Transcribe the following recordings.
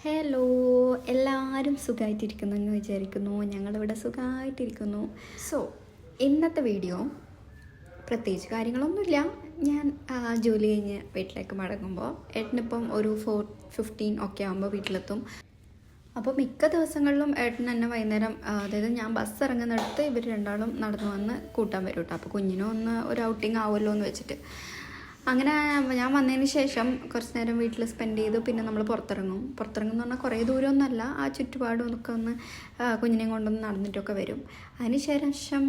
Hello, എല്ലാവരും സുഖമായിട്ടിരിക്കുന്നു എന്ന് വിചാരിക്കുന്നു. ഞങ്ങളിവിടെ സുഖമായിട്ടിരിക്കുന്നു. സോ ഇന്നത്തെ വീഡിയോ പ്രത്യേകിച്ച് കാര്യങ്ങളൊന്നുമില്ല. ഞാൻ ജോലി കഴിഞ്ഞ് വീട്ടിലേക്ക് മടങ്ങുമ്പോൾ ഏട്ടനിപ്പം ഒരു 4:15 ഒക്കെ ആകുമ്പോൾ വീട്ടിലെത്തും. അപ്പോൾ മിക്ക ദിവസങ്ങളിലും ഏട്ടൻ എന്നെ വൈകുന്നേരം, അതായത് ഞാൻ ബസ് ഇറങ്ങുന്നിടത്ത് ഇവർ രണ്ടാളും നടന്നു വന്ന് കൂട്ടാൻ വരും കേട്ടോ. അപ്പോൾ കുഞ്ഞിനും ഒരു ഔട്ടിങ് ആവുമല്ലോ എന്ന് വെച്ചിട്ട് അങ്ങനെ ഞാൻ വന്നതിന് ശേഷം കുറച്ച് നേരം വീട്ടിൽ സ്പെൻഡ് ചെയ്തു. പിന്നെ നമ്മൾ പുറത്തിറങ്ങും എന്ന് പറഞ്ഞാൽ കുറേ ദൂരമൊന്നുമല്ല, ആ ചുറ്റുപാടും ഒക്കെ ഒന്ന് കുഞ്ഞിനെയും കൊണ്ടൊന്ന് നടന്നിട്ടൊക്കെ വരും. അതിന് ശേഷം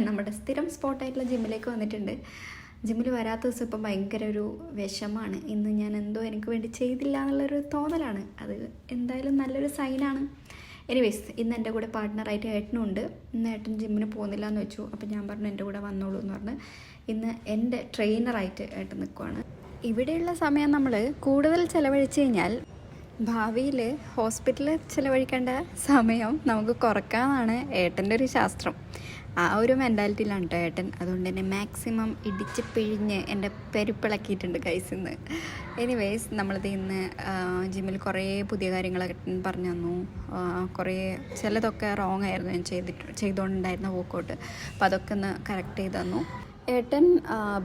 നമ്മുടെ സ്ഥിരം സ്പോട്ടായിട്ടുള്ള ജിമ്മിലേക്ക് വന്നിട്ടുണ്ട്. ജിമ്മിൽ വരാത്ത ദിവസം ഇപ്പം ഭയങ്കര ഒരു വിഷമാണ്. ഇന്ന് ഞാൻ എന്തോ എനിക്ക് വേണ്ടി ചെയ്തില്ല എന്നുള്ളൊരു തോന്നലാണ്. അത് എന്തായാലും നല്ലൊരു സൈനാണ്. എനിവേസ്, ഇന്ന് എൻ്റെ കൂടെ പാർട്ട്ണറായിട്ട് ഏട്ടനും ഉണ്ട്. ഇന്ന് ഏട്ടൻ ജിമ്മിന് പോകുന്നില്ല എന്ന് വെച്ചു. അപ്പോൾ ഞാൻ പറഞ്ഞു എൻ്റെ കൂടെ വന്നോളൂ എന്ന് പറഞ്ഞ് ഇന്ന് എൻ്റെ ട്രെയിനറായിട്ട് ഏട്ടൻ നിൽക്കുവാണ്. ഇവിടെയുള്ള സമയം നമ്മൾ കൂടുതൽ ചിലവഴിച്ച് കഴിഞ്ഞാൽ ഭാവിയിൽ ഹോസ്പിറ്റലിൽ ചിലവഴിക്കേണ്ട സമയം നമുക്ക് കുറക്കാമെന്നാണ് ഏട്ടൻ്റെ ഒരു ശാസ്ത്രം. ആ ഒരു മെൻറ്റാലിറ്റിയിലാണ് കേട്ടോ ഏട്ടൻ. അതുകൊണ്ട് തന്നെ മാക്സിമം ഇടിച്ച് പിഴിഞ്ഞ് എൻ്റെ പെരുപ്പിളക്കിയിട്ടുണ്ട് കൈസിന്ന്. എനിവേസ്, നമ്മളിത് ഇന്ന് ജിമ്മിൽ കുറേ പുതിയ കാര്യങ്ങളൊക്കെ പറഞ്ഞു തന്നു. കുറേ ചിലതൊക്കെ റോങ് ആയിരുന്നു ഞാൻ ചെയ്തുകൊണ്ടുണ്ടായിരുന്ന വർക്കൗട്ട്. അപ്പോൾ അതൊക്കെ ഒന്ന് കറക്റ്റ് ചെയ്ത് തന്നു. ഏട്ടൻ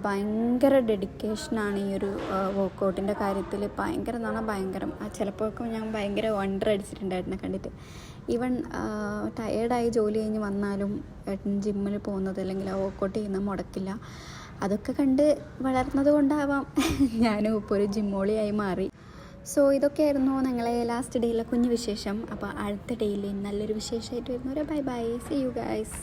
ഭയങ്കര ഡെഡിക്കേഷനാണ് ഈ ഒരു വർക്കൗട്ടിൻ്റെ കാര്യത്തിൽ. ഭയങ്കരം എന്ന് പറഞ്ഞാൽ ഭയങ്കരം. ചിലപ്പോഴൊക്കെ ഞാൻ ഭയങ്കര വണ്ടർ അടിച്ചിട്ടുണ്ടായിരുന്നു കണ്ടിട്ട്. ഈവൻ ടയേർഡായി ജോലി കഴിഞ്ഞ് വന്നാലും ഏട്ടൻ ജിമ്മിൽ പോകുന്നത് അല്ലെങ്കിൽ ആ വർക്കൗട്ട് ചെയ്യുന്നത് മുടക്കില്ല. അതൊക്കെ കണ്ട് വളർന്നത് കൊണ്ടാവാം ഞാനും ഇപ്പോൾ ഒരു ജിമ്മോളിയായി മാറി. സോ ഇതൊക്കെയായിരുന്നു ഞങ്ങളെ ലാസ്റ്റ് ഡേയിലെ കുഞ്ഞു വിശേഷം. അപ്പോൾ അടുത്ത ഡേയിൽ നല്ലൊരു വിശേഷമായിട്ട് വരുന്നവരെ bye bye, see you guys.